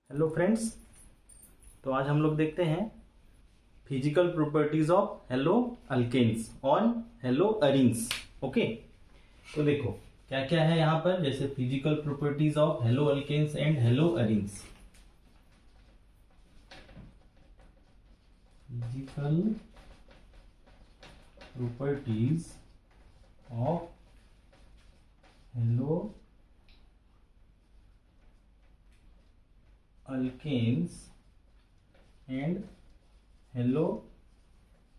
Hello friends. तो आज हम लोग देखते हैं physical properties of haloalkanes on haloarenes. Okay, तो देखो क्या क्या है यहाँ पर, जैसे physical properties of haloalkanes and haloarenes. Physical properties of haloalkanes and hello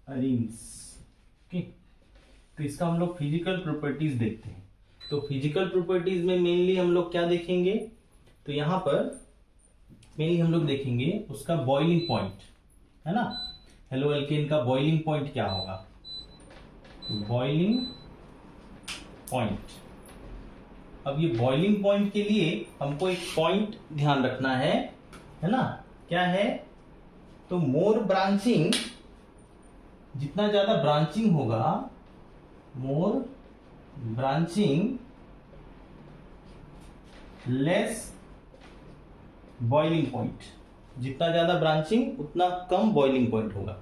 arenes. Okay, तो इसका हम लोग फिजिकल प्रॉपर्टीज देखते हैं। तो फिजिकल प्रॉपर्टीज में मेनली हम लोग क्या देखेंगे, तो यहां पर मेनली हम लोग देखेंगे उसका बॉइलिंग पॉइंट, है ना। हेलो अल्केन का बॉइलिंग पॉइंट क्या होगा, बॉइलिंग पॉइंट। अब ये बॉइलिंग पॉइंट के लिए हमको एक पॉइंट ध्यान रखना है ना। क्या है, तो मोर ब्रांचिंग, जितना ज्यादा ब्रांचिंग होगा, more branching less boiling point. जितना ज्यादा ब्रांचिंग उतना कम बॉइलिंग पॉइंट होगा।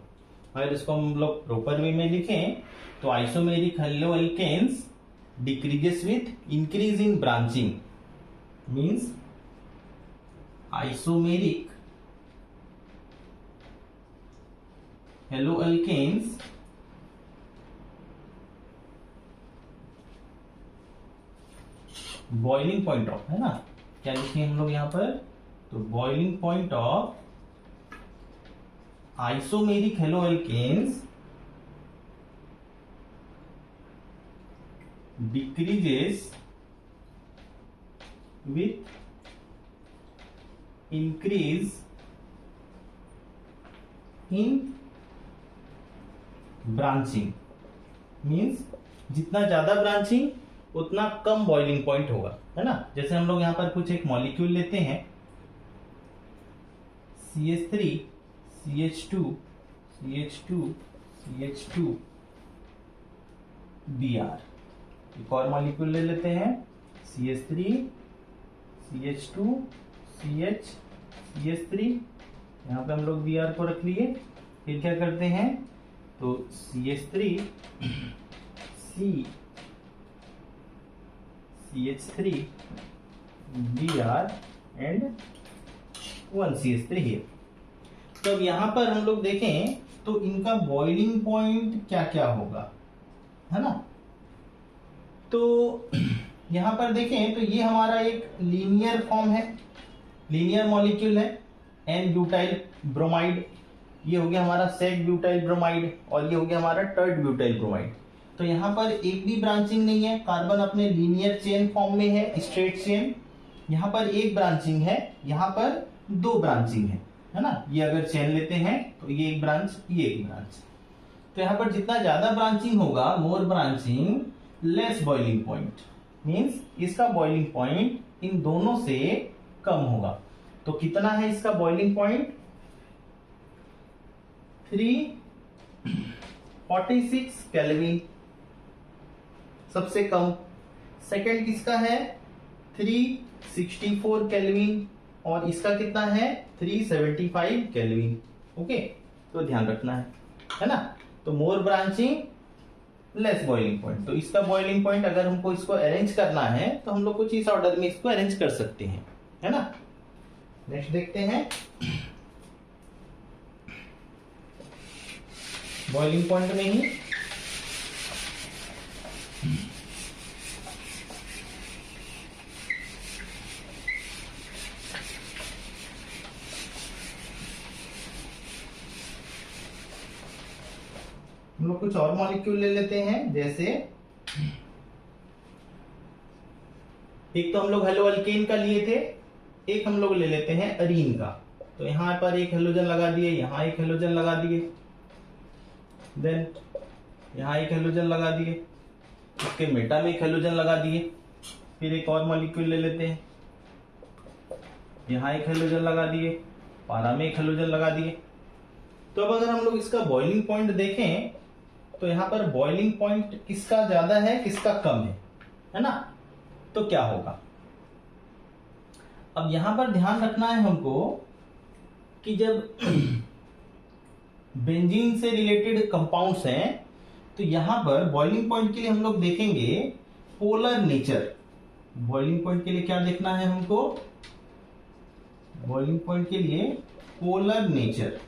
अगर इसको हम लोग प्रॉपर वे में लिखें तो isomeric haloalkanes decreases with increase in branching, means isomeric haloalkanes boiling point of, है ना, क्या लिखेंगे हम लोग यहां पर, तो boiling point of isomeric haloalkanes decreases with increase in branching, means जितना ज्यादा ब्रांचिंग उतना कम बॉइलिंग पॉइंट होगा, है ना। जैसे हम लोग यहां पर कुछ एक मॉलिक्यूल लेते हैं, CH3 CH2 CH2 CH2 Br। एक और मॉलिक्यूल ले लेते हैं, CH3 CH2 CH CH3, यहां पे हम लोग Br को रख लिए। फिर क्या करते हैं, तो CH3 CH3 Br and 1 CH3 है। तो अब यहां पर हम लोग देखें तो इनका बॉइलिंग पॉइंट क्या क्या होगा, है ना। तो यहां पर देखें तो ये हमारा एक लीनियर फॉर्म है, लीनियर मॉलिक्यूल है, एन ब्यूटाइल ब्रोमाइड। ये हो गया हमारा सेक ब्यूटाइल ब्रोमाइड और ये हो गया हमारा टर्ड ब्यूटाइल ब्रोमाइड। तो यहाँ पर एक भी ब्रांचिंग नहीं है, कार्बन अपने लीनियर चेन फॉर्म में है, स्ट्रेट चेन। यहाँ पर एक ब्रांचिंग है, यहाँ पर दो ब्रांचिंग है ना। ये अगर चेन लेते हैं तो ये एक ब्रांच, ये एक ब्रांच। तो यहाँ पर जितना ज्यादा ब्रांचिंग होगा, more branching less boiling point, means इसका बॉइलिंग पॉइंट इन दोनों से कम होगा। तो कितना है इसका बॉइलिंग पॉइंट, 346 केल्विन सबसे कम। सेकंड किसका है, 364 केल्विन, और इसका कितना है, 375 केल्विन। ओके, तो ध्यान रखना है ना। तो मोर ब्रांचिंग लेस बॉइलिंग पॉइंट। तो इसका बॉइलिंग पॉइंट अगर हमको इसको अरेंज करना है तो हम लोग कुछ इस ऑर्डर में इसको अरेंज कर सकते हैं, है ना। नेक्स्ट देखते हैं, बॉइलिंग पॉइंट में ही हम लोग कुछ और मॉलिक्यूल ले लेते हैं। जैसे एक तो हम लोग हेलो अल्केन का लिए थे, एक हम लोग ले लेते हैं अरीन का। तो यहां पर एक हेलोजन लगा दिए, यहां एक हेलोजन लगा दिए, देन यहां एक हेलोजन लगा दिए, इसके मेटा में एक हेलोजन लगा दिए। फिर एक और मॉलिक्यूल ले लेते हैं, यहां एक हेलोजन लगा दिए, पारा में एक हेलोजन लगा दिए। तो अब अगर हम लोग इसका बॉइलिंग पॉइंट देखें तो यहां पर बॉइलिंग पॉइंट किसका ज्यादा है, किसका कम है ना। तो क्या होगा, अब यहां पर ध्यान रखना है हमको कि जब बेंजीन से रिलेटेड कंपाउंड्स हैं तो यहां पर बॉइलिंग पॉइंट के लिए हम लोग देखेंगे पोलर नेचर। बॉइलिंग पॉइंट के लिए क्या देखना है हमको? बॉइलिंग पॉइंट के लिए पोलर नेचर।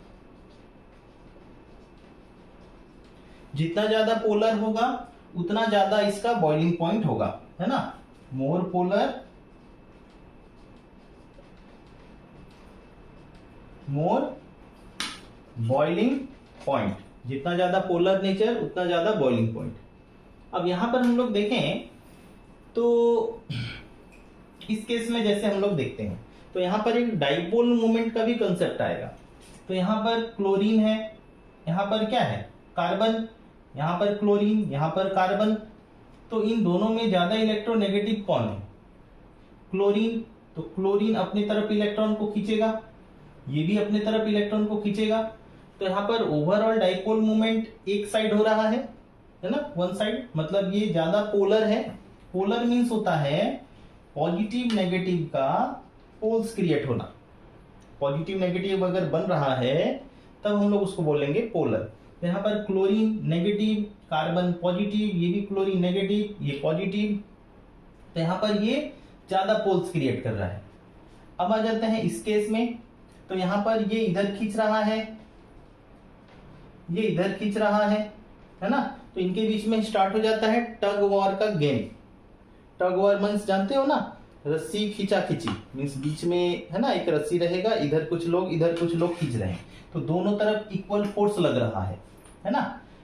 जितना ज्यादा पोलर होगा उतना ज्यादा इसका बॉइलिंग पॉइंट होगा, है ना। मोर पोलर मोर बॉइलिंग पॉइंट। जितना ज्यादा पोलर नेचर उतना ज्यादा बॉइलिंग पॉइंट। अब यहां पर हम लोग देखें तो इस केस में जैसे हम लोग देखते हैं तो यहां पर एक डाइपोल मोमेंट का भी कंसेप्ट आएगा। तो यहां पर क्लोरीन है, यहां पर क्या है? कार्बन। यहां पर क्लोरीन, यहां पर कार्बन। तो इन दोनों में ज्यादा इलेक्ट्रोनेगेटिव कौन है? क्लोरीन। तो क्लोरीन अपनी तरफ इलेक्ट्रॉन को खींचेगा, ये भी अपने तरफ इलेक्ट्रॉन को खींचेगा। तो यहां पर ओवरऑल डाइपोल मोमेंट एक साइड हो रहा है ना, वन साइड। मतलब ये ज्यादा पोलर है। पोलर मीन्स होता है पॉजिटिव नेगेटिव का पोल्स क्रिएट होना। पॉजिटिव नेगेटिव अगर बन रहा है तब हम लोग उसको बोलेंगे पोलर। तो यहाँ पर क्लोरीन नेगेटिव, कार्बन पॉजिटिव, ये भी क्लोरीन नेगेटिव, ये पॉजिटिव। तो यहाँ पर ये ज्यादा पोल्स क्रिएट कर रहा है। अब आ जाते हैं इस केस में। तो यहाँ पर ये इधर खींच रहा है, ये इधर खींच रहा है ना। तो इनके बीच में स्टार्ट हो जाता है टग वॉर का गेम। टग वॉर मीन्स जानते हो ना, रस्सी खींचा खींची। मीन्स बीच में है ना एक रस्सी रहेगा, इधर कुछ लोग खींच रहे हैं। तो दोनों तरफ इक्वल फोर्स लग रहा है ना।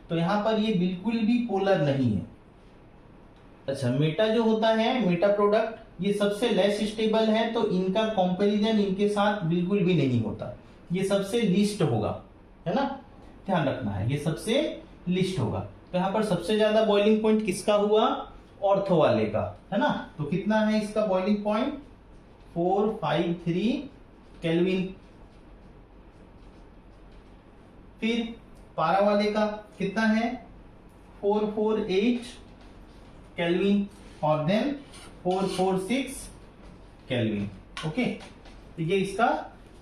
तो यहाँ पर ये बिल्कुल भी पोलर नहीं है। अच्छा, मेटा जो होता है, मेटा प्रोडक्ट, ये सबसे लेस स्टेबल है। तो इनका कंपैरिजन इनके साथ बिल्कुल भी नहीं होता। ये सबसे लीस्ट होगा, है ना। ध्यान रखना है, ये सबसे लीस्ट होगा। तो यहाँ पर सबसे ज्यादा बॉइलिंग पॉइंट किसका हुआ? ऑर्थो वाले का, है ना। तो कितना है इसका बॉइलिंग पॉइंट? 453 केल्विन। फिर पारा वाले का कितना है? 448 केल्विन और देन 446 केल्विन। ओके, तो ये इसका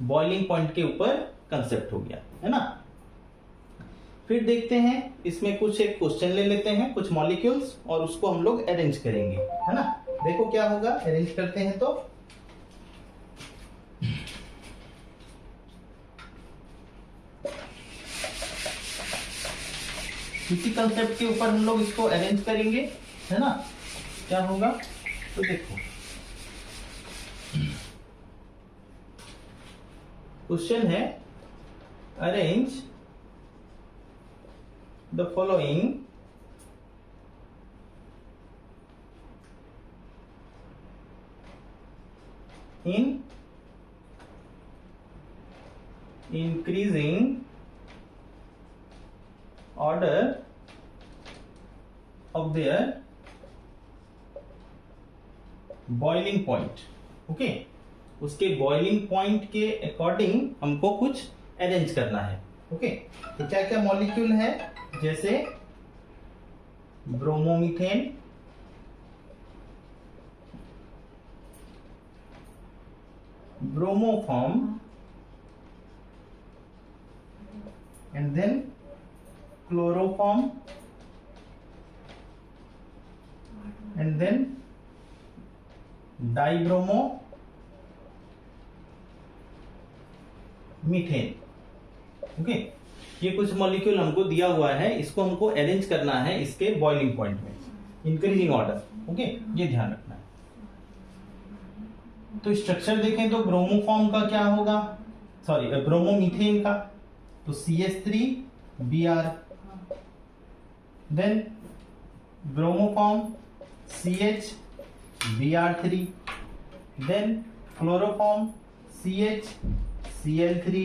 बॉइलिंग पॉइंट के ऊपर कंसेप्ट हो गया, है ना। फिर देखते हैं इसमें कुछ एक क्वेश्चन ले लेते हैं, कुछ मॉलिक्यूल्स, और उसको हम लोग अरेंज करेंगे, है ना। देखो क्या होगा, अरेंज करते हैं। तो इसी कंसेप्ट के ऊपर हम लोग इसको अरेंज करेंगे, है ना। क्या होगा तो देखो, क्वेश्चन है arrange the following in increasing order of their boiling point। Okay, उसके बॉइलिंग पॉइंट के अकॉर्डिंग हमको कुछ अरेंज करना है। ओके, तो क्या क्या मॉलिक्यूल है? जैसे bromomethane, bromoform, and then chloroform, and then dibromomethane. Okay, ये कुछ मॉलिक्यूल हमको दिया हुआ है, इसको हमको अरेंज करना है इसके बॉइलिंग पॉइंट में, इंक्रीजिंग ऑर्डर। ओके, ये ध्यान रखना है। तो स्ट्रक्चर देखें तो ब्रोमोफॉर्म का क्या होगा, सॉरी ब्रोमोमीथेन का, तो CH3Br, then bromoform CHBr3, then chloroform CHCl3,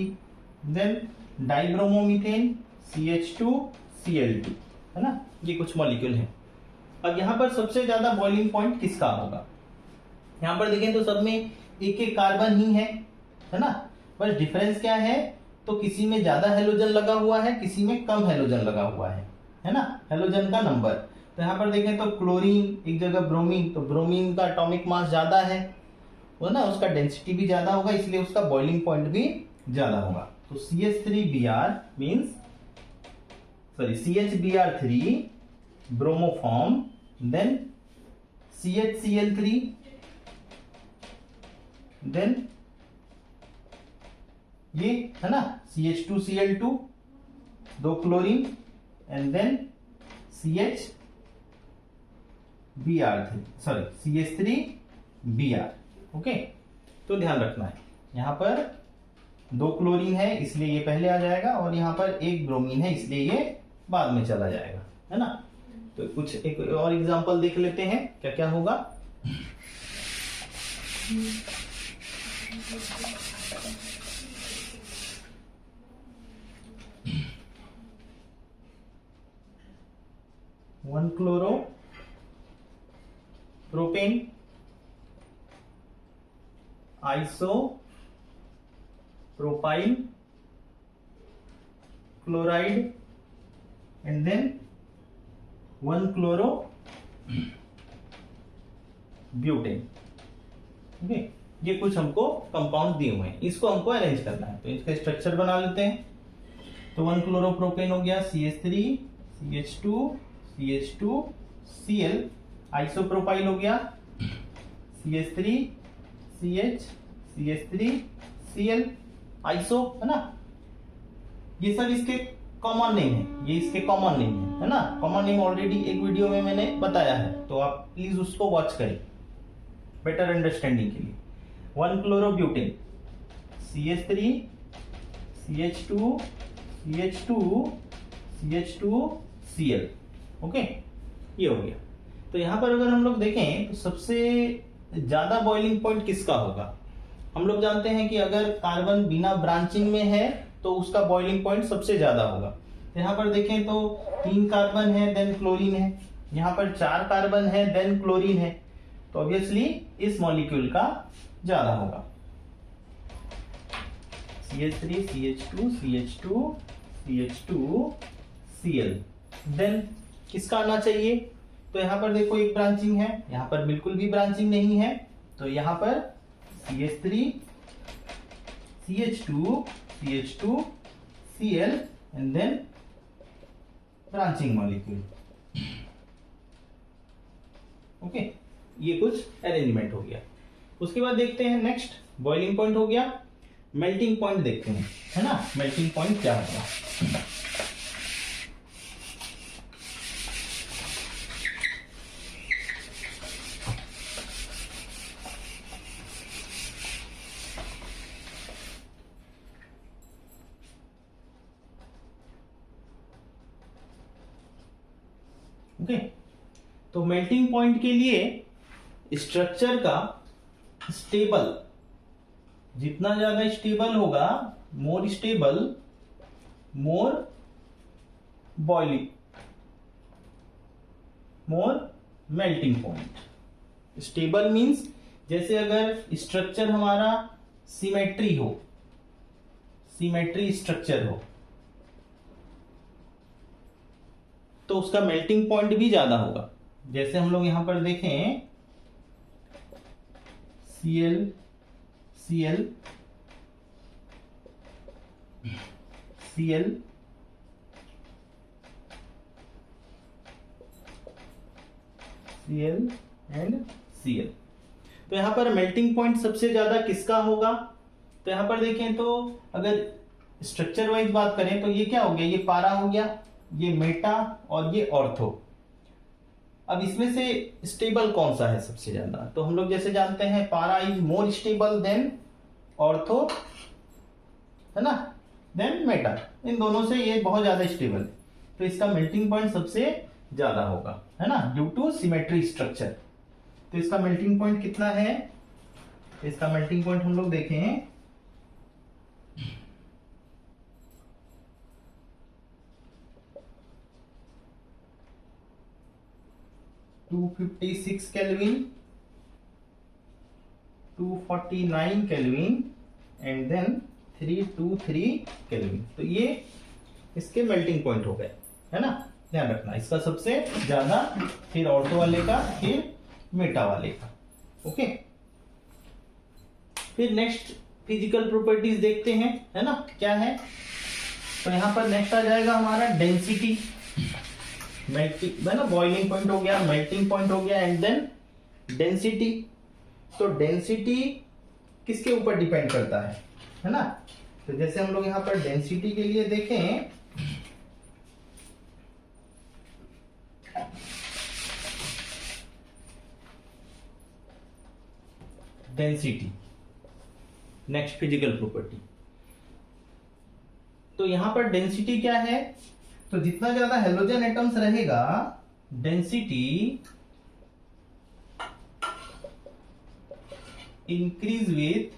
then dibromomethane CH2Cl2, है ना। ये कुछ मॉलिक्यूल हैं। अब यहां पर सबसे ज्यादा बॉइलिंग पॉइंट किसका होगा? यहां पर देखें तो सब में एक एक कार्बन ही है ना। बस डिफरेंस क्या है? तो किसी में ज्यादा हेलोजन लगा हुआ है, किसी में कम हेलोजन लगा हुआ है ना, हेलोजन का नंबर। तो यहां पर देखें तो क्लोरीन एक जगह ब्रोमीन, तो ब्रोमीन का एटॉमिक मास ज्यादा है, वो ना उसका डेंसिटी भी ज्यादा होगा, इसलिए उसका बॉइलिंग पॉइंट भी ज्यादा होगा। तो CH3Br means CHBr3 bromoform, then CHCl3, then ये है ना CH2Cl2 दो chlorine, and then CH3Br। Okay, तो ध्यान रखना है यहां पर दो क्लोरीन है इसलिए ये पहले आ जाएगा, और यहां पर एक ब्रोमीन है इसलिए ये बाद में चला जाएगा, है ना। तो कुछ एक और एग्जांपल देख लेते हैं क्या क्या होगा। One chloropropane, isopropyl chloride, and then one chlorobutane. Okay, ये कुछ हमको कंपाउंड दिए हुए हैं, इसको हमको अरेंज करना है, तो इसका स्ट्रक्चर बना लेते हैं। तो वन क्लोरो प्रोपेन हो गया CH3 CH2 CH2 Cl, isopropyl हो गया CH3 CH CH3 Cl, iso, है ना। ये सब इसके कॉमन नेम है, ये इसके कॉमन नेम है ना। कॉमन नेम ऑलरेडी एक वीडियो में मैंने बताया है, तो आप प्लीज उसको वॉच करें बेटर अंडरस्टैंडिंग के लिए। One chlorobutane CH3 CH2 CH2 CH2 Cl। Okay, ये हो गया। तो यहां पर अगर हम लोग देखें तो सबसे ज्यादा बॉइलिंग पॉइंट किसका होगा। हम लोग जानते हैं कि अगर कार्बन बिना ब्रांचिंग में है तो उसका बॉइलिंग पॉइंट सबसे ज्यादा होगा। यहाँ पर देखें तो 3 कार्बन है देन क्लोरीन है, यहाँ पर 4 कार्बन है देन क्लोरीन है, तो ऑब्वियसली इस मॉलिक्यूल का ज्यादा होगा। CH3 CH2 CH2 CH2 Cl, then किसका आना चाहिए। तो यहाँ पर देखो एक ब्रांचिंग है, यहाँ पर बिल्कुल भी ब्रांचिंग नहीं है, तो यहाँ पर CH3 CH2 CH2 Cl and then branching molecule. Okay, ये कुछ अरेंजमेंट हो गया। उसके बाद देखते हैं नेक्स्ट, बॉइलिंग पॉइंट हो गया, मेल्टिंग पॉइंट देखते हैं, है ना। मेल्टिंग पॉइंट क्या होगा। ओके, तो मेल्टिंग पॉइंट के लिए स्ट्रक्चर का स्टेबल, जितना ज्यादा स्टेबल होगा, मोर स्टेबल मोर बॉइलिंग मोर मेल्टिंग पॉइंट। स्टेबल मींस जैसे अगर स्ट्रक्चर हमारा सिमेट्री हो, सिमेट्री स्ट्रक्चर हो, तो उसका मेल्टिंग पॉइंट भी ज्यादा होगा। जैसे हम लोग यहां पर देखें Cl Cl Cl Cl and Cl, तो यहां पर मेल्टिंग पॉइंट सबसे ज्यादा किसका होगा। तो यहां पर देखें तो अगर स्ट्रक्चर वाइज बात करें तो ये क्या हो गया, ये पारा हो गया, ये मेटा और ये ऑर्थो। अब इसमें से स्टेबल कौन सा है सबसे ज्यादा, तो हम लोग जैसे जानते हैं पारा is more stable then ortho, है ना, देन मेटा। इन दोनों से ये बहुत ज्यादा स्टेबल है, तो इसका मेल्टिंग पॉइंट सबसे ज्यादा होगा, है ना, ड्यू टू सिमेट्री स्ट्रक्चर। तो इसका मेल्टिंग पॉइंट कितना है, इसका मेल्टिंग पॉइंट हम लोग देखें 256 kelvin, 249 kelvin and then 323 kelvin. तो ये इसके मेल्टिंग पॉइंट हो गए, है ना। ध्यान रखना इसका सबसे ज्यादा, फिर ऑर्थो वाले का, फिर मेटा वाले का। ओके, फिर नेक्स्ट फिजिकल प्रॉपर्टीज देखते हैं, है ना, क्या है। तो यहाँ पर नेक्स्ट आ जाएगा हमारा डेंसिटी, मेल्टिंग है ना, बॉइलिंग पॉइंट हो गया, मेल्टिंग पॉइंट हो गया, एंड देन डेंसिटी। तो डेंसिटी किसके ऊपर डिपेंड करता है ना। तो जैसे हम लोग यहाँ पर डेंसिटी के लिए देखें, डेंसिटी नेक्स्ट फिजिकल प्रॉपर्टी। तो यहां पर डेंसिटी क्या है, तो जितना ज्यादा हेलोजन एटम्स रहेगा, density increase with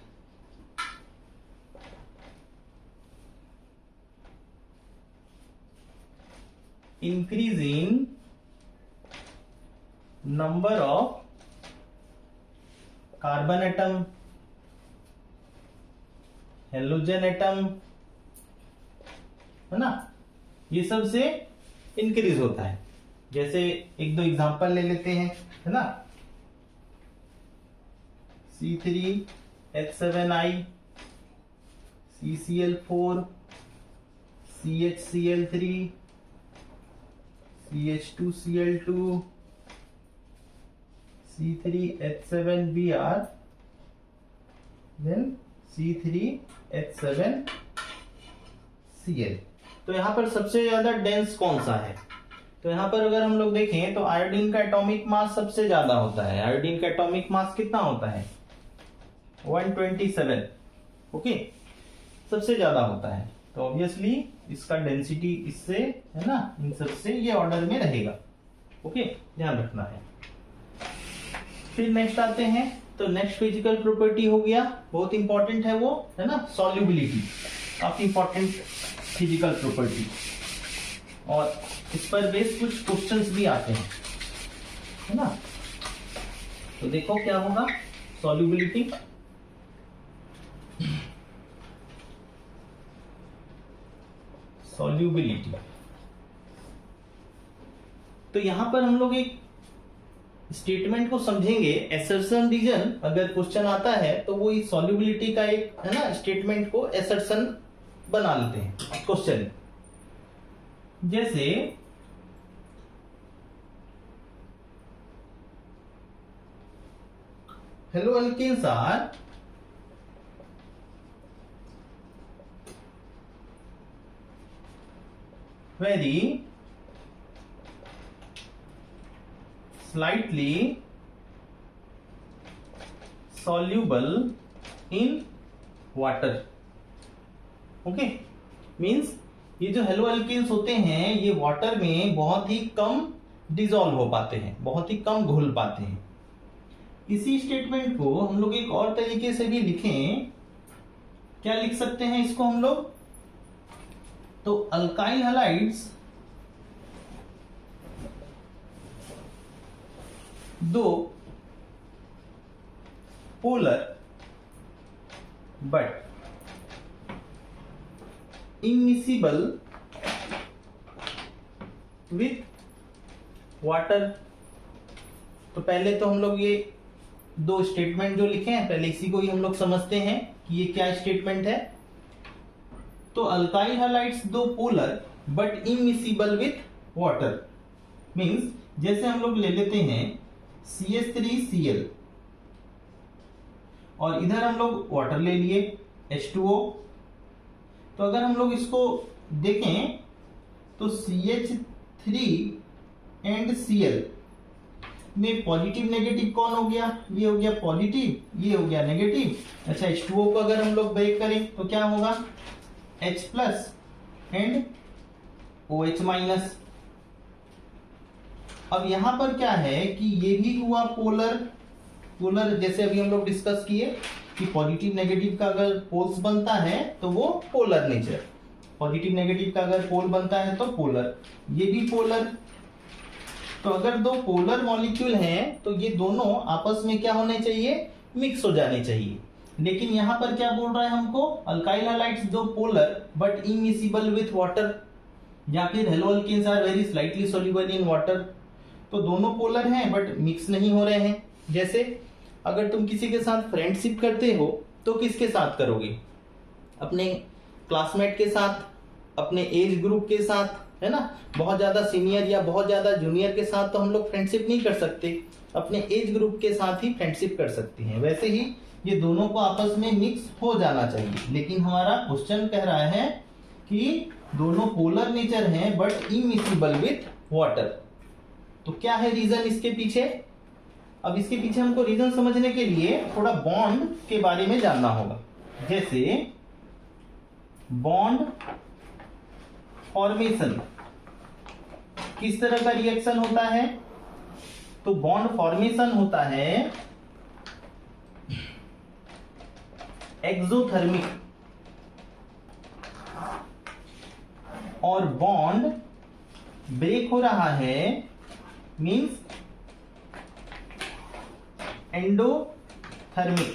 increase in number of carbon atom, halogen atom, है ना, ये सब से इंक्रीज होता है। जैसे एक दो एग्जांपल ले लेते हैं, है ना, C3H7I, CCl4, CHCl3, CH2Cl2, C3H7Br, then C3H7Cl। तो यहां पर सबसे ज्यादा डेंस कौन सा है, तो यहां पर अगर हम लोग देखें तो आयोडीन का एटॉमिक मास सबसे ज्यादा होता है। आयोडीन का एटॉमिक मास कितना होता है, 127, ओके, सबसे ज्यादा होता है। तो ऑब्वियसली इसका डेंसिटी इससे, है ना, इन सबसे ये ऑर्डर में रहेगा, ओके, ध्यान रखना है। फिर नेक्स्ट आते हैं, तो नेक्स्ट फिजिकल प्रॉपर्टी हो गया, बहुत इंपॉर्टेंट है वो, है ना, सॉल्युबिलिटी, काफी इंपॉर्टेंट फिजिकल प्रॉपर्टी, और इस पर बेस कुछ क्वेश्चंस भी आते हैं, है ना। तो देखो क्या होगा, सॉल्युबिलिटी, सॉल्युबिलिटी। तो यहां पर हम लोग एक स्टेटमेंट को समझेंगे, एसर्शन रीजन अगर क्वेश्चन आता है तो वो इस सॉल्युबिलिटी का एक, है ना, स्टेटमेंट को एसर्शन बना लेते हैं क्वेश्चन। जैसे haloalkanes are very slightly soluble in water, okay, means ये जो हेलो अल्केन्स होते हैं ये वाटर में बहुत ही कम डिसॉल्व हो पाते हैं, बहुत ही कम घुल पाते हैं। इसी स्टेटमेंट को हम लोग एक और तरीके से भी लिखें, क्या लिख सकते हैं इसको हम लोग, तो alkyl halides though polar but immiscible with water. तो पहले तो हम लोग ये दो स्टेटमेंट जो लिखे हैं, पहले इसी को ही हम लोग समझते हैं कि ये क्या स्टेटमेंट है। तो alkyl halides though polar but immiscible with water, means जैसे हम लोग ले लेते हैं CH3Cl और इधर हम लोग वाटर ले लिए H2O। तो अगर हम लोग इसको देखें तो CH3 एंड Cl में पॉजिटिव नेगेटिव कौन हो गया, ये हो गया पॉजिटिव, ये हो गया नेगेटिव। अच्छा, H2O को अगर हम लोग ब्रेक करें तो क्या होगा, H plus and OH minus. अब यहां पर क्या है कि ये भी हुआ पोलर, जैसे अभी हम लोग डिस्कस किए कि पॉजिटिव नेगेटिव का अगर पोल्स बनता है तो वो पोलर नेचर, पॉजिटिव नेगेटिव का अगर पोल बनता है तो पोलर, ये भी पोलर। तो अगर दो पोलर मॉलिक्यूल हैं तो ये दोनों आपस में क्या होने चाहिए, मिक्स हो जाने चाहिए। लेकिन यहां पर क्या बोल रहा है हमको, alkyl halides though polar but immiscible with water, या फिर haloalkanes are very slightly soluble in water. तो दोनों पोलर हैं बट मिक्स नहीं हो रहे हैं। जैसे अगर तुम किसी के साथ फ्रेंडशिप करते हो तो किसके साथ करोगे? अपने क्लासमेट के साथ, अपने एज ग्रुप के साथ, है ना। बहुत ज्यादा सीनियर या बहुत ज्यादा जूनियर के साथ तो हम लोग फ्रेंडशिप नहीं कर सकते, अपने एज ग्रुप के साथ ही फ्रेंडशिप कर सकते हैं। वैसे ही ये दोनों को आपस में मिक्स हो जाना चाहिए, लेकिन हमारा क्वेश्चन कह रहा है कि दोनों पोलर नेचर हैं बट इमिसिबल विथ वाटर। तो क्या है रीजन इसके पीछे? अब इसके पीछे हमको रीजन समझने के लिए थोड़ा बॉन्ड के बारे में जानना होगा। जैसे बॉन्ड फॉर्मेशन किस तरह का रिएक्शन होता है? तो बॉन्ड फॉर्मेशन होता है एक्सोथर्मिक, और बॉन्ड ब्रेक हो रहा है मींस एंडोथर्मिक।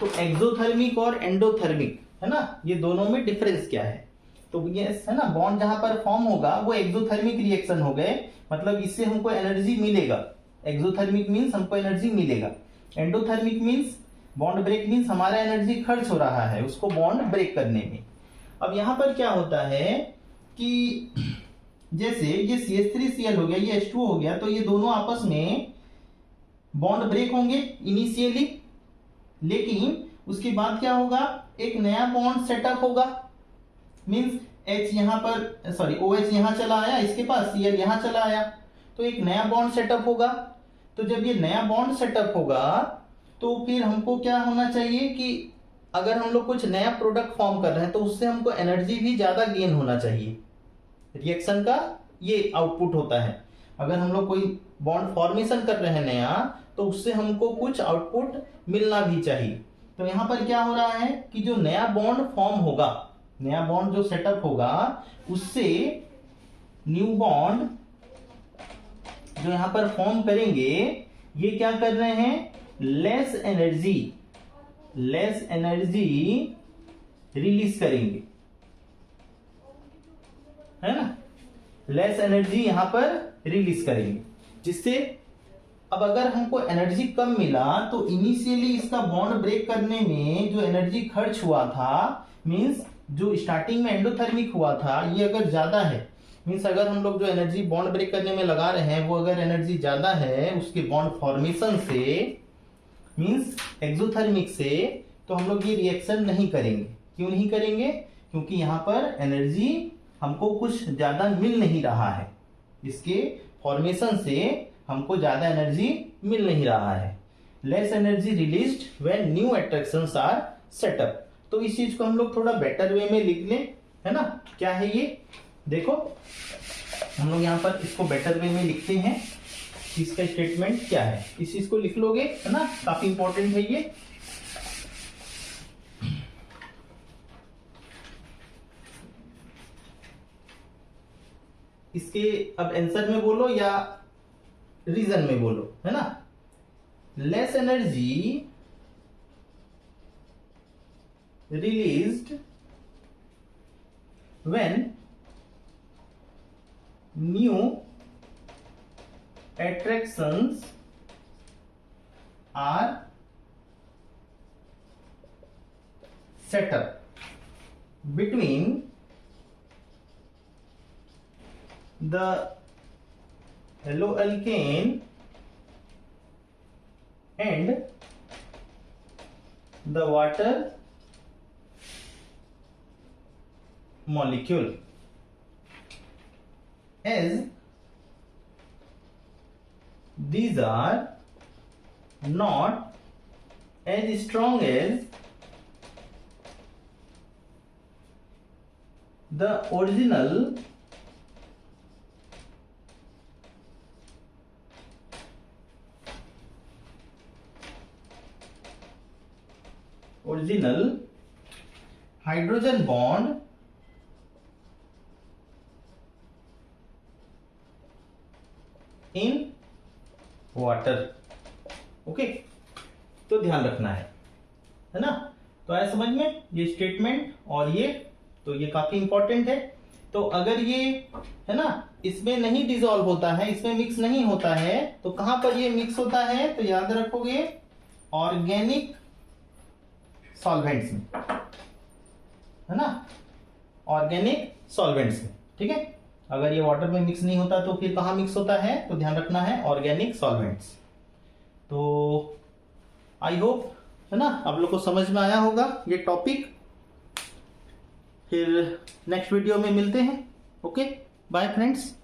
तो एक्सोथर्मिक और एंडोथर्मिक, है ना, ये दोनों में डिफरेंस क्या है? तो ये है ना, बॉन्ड जहां पर फॉर्म होगा वो एक्सोथर्मिक रिएक्शन हो गए, मतलब इससे हमको एनर्जी मिलेगा। एक्सोथर्मिक मींस हमको एनर्जी मिलेगा, endothermic means bond break means हमारा एनर्जी खर्च हो रहा है उसको बॉन्ड ब्रेक करने में। अब यहां पर क्या होता है कि जैसे ये CH3Cl हो गया, ये H2O हो गया, तो ये दोनों आपस में बॉन्ड ब्रेक होंगे इनिशियली, लेकिन उसके बाद क्या होगा, एक नया बॉन्ड सेटअप होगा। मींस H यहां पर सॉरी OH यहां चला आया, इसके पास Cl यहां चला आया, तो एक नया बॉन्ड सेटअप होगा। तो जब ये नया बॉन्ड सेटअप होगा तो फिर हमको क्या होना चाहिए कि अगर हम लोग कुछ नया प्रोडक्ट फॉर्म कर रहे हैं तो उससे हमको एनर्जी भी ज्यादा गेन होना चाहिए। रिएक्शन का ये आउटपुट होता है। अगर हम लोग कोई बॉन्ड फॉर्मेशन कर रहे हैं नया, तो उससे हमको कुछ आउटपुट मिलना भी चाहिए। तो यहां पर क्या हो रहा है कि जो नया बॉन्ड फॉर्म होगा, नया बॉन्ड जो सेटअप होगा, उससे न्यू बॉन्ड जो यहां पर फॉर्म करेंगे, ये क्या कर रहे हैं, लेस एनर्जी रिलीज करेंगे, है ना, लेस एनर्जी यहां पर रिलीज करेंगे, जिससे अब अगर हमको एनर्जी कम मिला तो इनिशियली इसका बॉन्ड ब्रेक करने में जो एनर्जी खर्च हुआ था, मींस जो स्टार्टिंग में एंडोथर्मिक हुआ था, ये अगर ज्यादा है, मींस अगर हम लोग जो एनर्जी बॉन्ड ब्रेक करने में लगा रहे हैं वो अगर एनर्जी ज्यादा है उसके बॉन्ड फॉर्मेशन से, मींस एक्सोथर्मिक से, तो हम लोग ये रिएक्शन नहीं करेंगे। क्यों नहीं करेंगे? क्योंकि यहां पर एनर्जी हमको कुछ ज्यादा मिल नहीं रहा है, इसके फॉर्मेशन से हमको ज्यादा एनर्जी मिल नहीं रहा है। Less energy released when new attractions are set up. तो इस चीज को हम लोग थोड़ा बेटर वे में लिख लें, है ना। क्या है ये? देखो हम लोग यहाँ पर इसको बेटर वे में लिखते हैं, इसका स्टेटमेंट क्या है, इस चीज को लिख लोगे, है ना, काफी इंपॉर्टेंट है ये। इसके अब आंसर में बोलो या रीजन में बोलो, है ना। Less energy released when new attractions are set up between the haloalkane and the water molecule, as these are not as strong as the original hydrogen bond in water. Okay, तो ध्यान रखना है ना। तो आया समझ में ये स्टेटमेंट और ये, तो ये काफी इंपॉर्टेंट है। तो अगर ये है ना इसमें नहीं डिसॉल्व होता है, इसमें मिक्स नहीं होता है, तो कहां पर ये मिक्स होता है? तो याद रखोगे ऑर्गेनिक सॉल्वेंट्स में, है ना, ऑर्गेनिक सॉल्वेंट्स में, ठीक है। अगर ये वाटर में मिक्स नहीं होता तो फिर कहाँ मिक्स होता है, तो ध्यान रखना है ऑर्गेनिक सॉल्वेंट्स। तो आई होप, है ना, आप लोग को समझ में आया होगा ये टॉपिक। फिर नेक्स्ट वीडियो में मिलते हैं। Okay, bye friends.